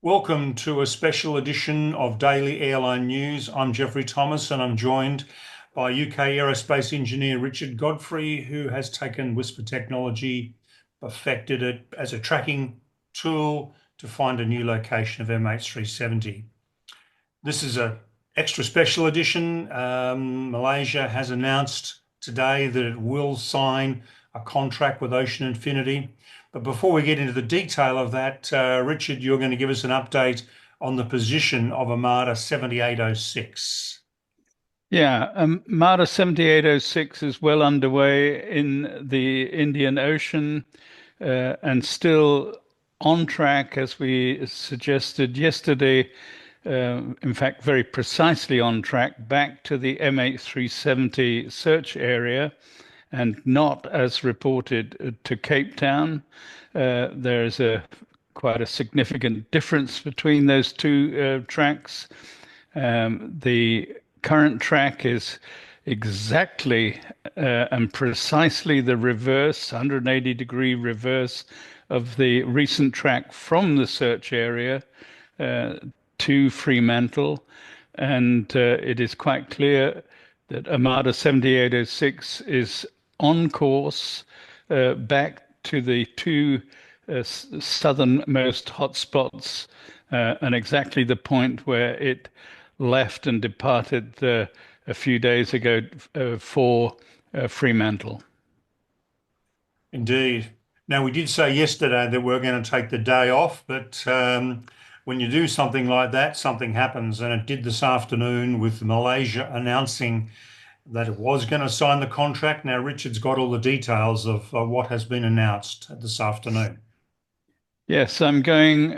Welcome to a special edition of Daily Airline News. I'm Jeffrey Thomas and I'm joined by UK aerospace engineer Richard Godfrey, who has taken Whisper technology, perfected it as a tracking tool to find a new location of MH370. This is an extra special edition. Malaysia has announced today that it will sign a contract with Ocean Infinity. But before we get into the detail of that, Richard, you're going to give us an update on the position of Armada 7806. Yeah, Armada 7806 is well underway in the Indian Ocean and still on track, as we suggested yesterday. In fact, very precisely on track back to the MH370 search area and not as reported to Cape Town. There's quite a significant difference between those two tracks. The current track is exactly and precisely the reverse, 180-degree reverse of the recent track from the search area to Fremantle. And it is quite clear that Armada 7806 is on course back to the two southernmost hotspots and exactly the point where it left and departed a few days ago for Fremantle. Indeed. Now, we did say yesterday that we're going to take the day off, but when you do something like that, something happens. And it did this afternoon with Malaysia announcing that it was going to sign the contract. Now, Richard's got all the details of what has been announced this afternoon. Yes, I'm going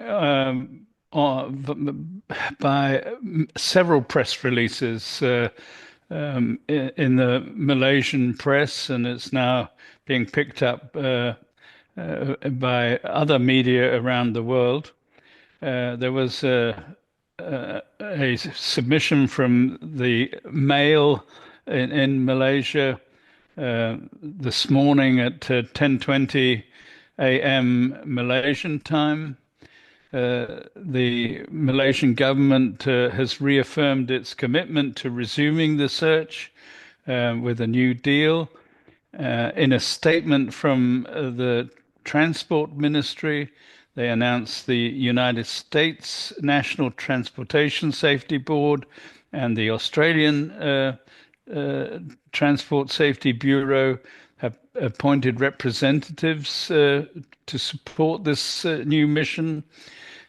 by several press releases in the Malaysian press, and it's now being picked up by other media around the world. There was a submission from the Mail in Malaysia this morning at 10:20 a.m. Malaysian time. The Malaysian government has reaffirmed its commitment to resuming the search with a new deal. In a statement from the Transport Ministry, they announced the United States National Transportation Safety Board and the Australian Transport Safety Bureau have appointed representatives to support this new mission.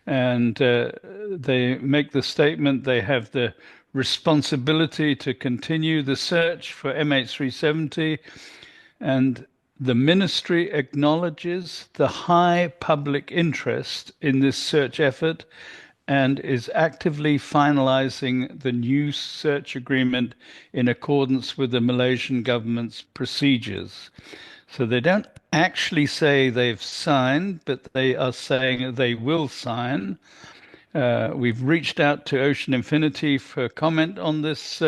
And they make the statement they have the responsibility to continue the search for MH370, and the ministry acknowledges the high public interest in this search effort and is actively finalizing the new search agreement in accordance with the Malaysian government's procedures. So they don't actually say they've signed, but they are saying they will sign. We've reached out to Ocean Infinity for comment on this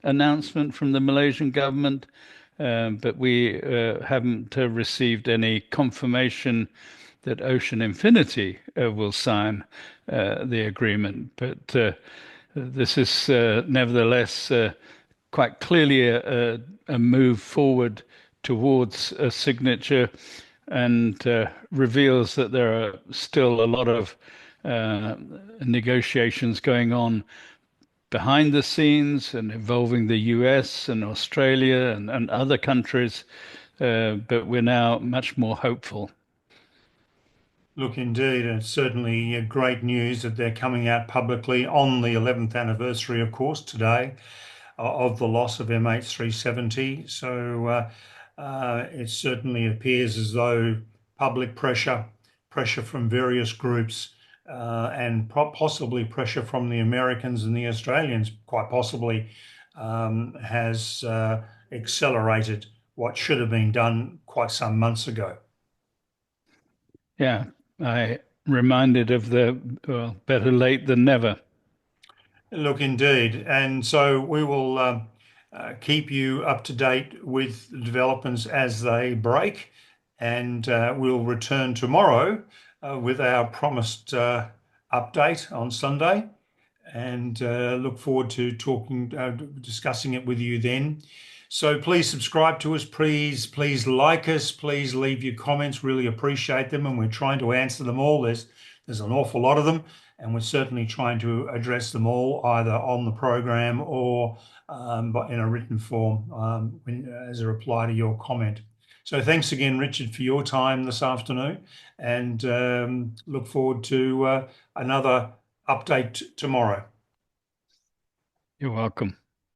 announcement from the Malaysian government, but we haven't received any confirmation that Ocean Infinity will sign the agreement. But this is nevertheless quite clearly a move forward towards a signature and reveals that there are still a lot of negotiations going on behind the scenes and involving the US and Australia and other countries, but we're now much more hopeful. Look, indeed, it's certainly great news that they're coming out publicly on the 11th anniversary, of course, today of the loss of MH370. So it certainly appears as though public pressure from various groups, and possibly pressure from the Americans and the Australians, quite possibly, has accelerated what should have been done quite some months ago. Yeah, I reminded of the well, better late than never. Look, indeed. And so we will keep you up to date with developments as they break. And we'll return tomorrow with our promised update on Sunday, and look forward to discussing it with you then. So please subscribe to us. Please like us. Please leave your comments. Really appreciate them, and we're trying to answer them all. There's an awful lot of them, and we're certainly trying to address them all either on the program or but in a written form as a reply to your comment. So thanks again, Richard, for your time this afternoon, and look forward to another update tomorrow. You're welcome.